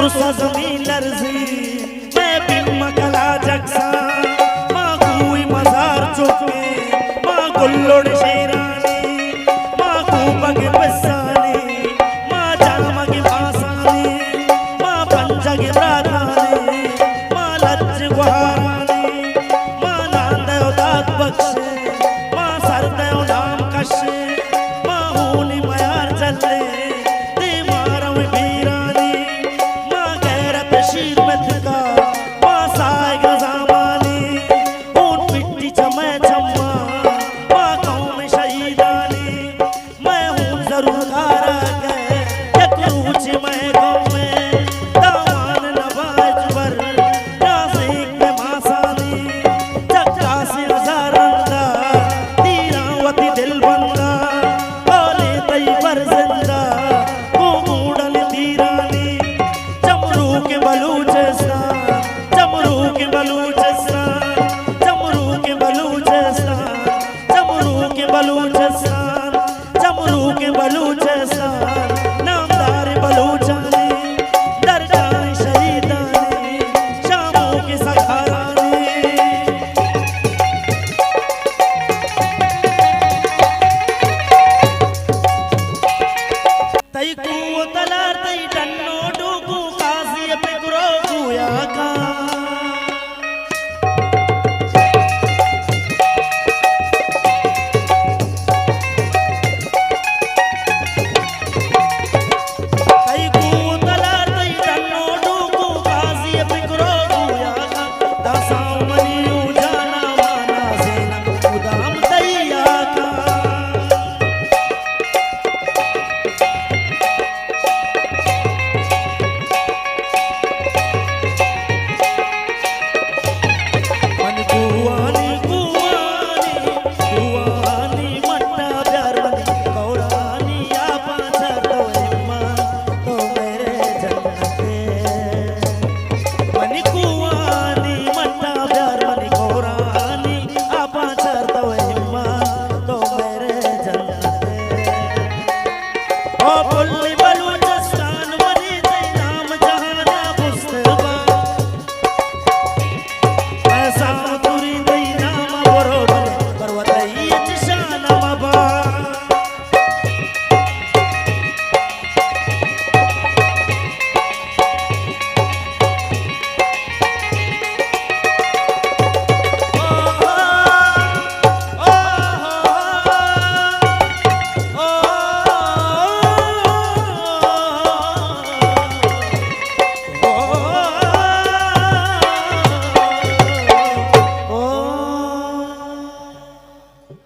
तुरसा जमीन लर्जी मैं बिन मकला जगसा माँ कुई मजार चुके माँ गुल्लोड़ शेरानी माँ कूपग बसानी माँ जामग बासानी माँ पंजग राधानी माँ लज्ज गुहारानी माँ नांदयो दात बख्शे माँ सरदयो नाम कशे माँ होनी मयार चले दे मारव बीरानी माँ गैरत शीर में थका माँ साए गजामानी ऊन मिट्टी चमै चम्मा माँ गाँव में शहीदानी मैं हूँ जरूर खारा के एक रूच मैं गाँव में दामान नवाज पर राज़ेक में मासानी चक्का से हजारंदा तीरावती दिल बंदा ओले तई पर जिंदा को मूडल तीरानी चमरू के बलूच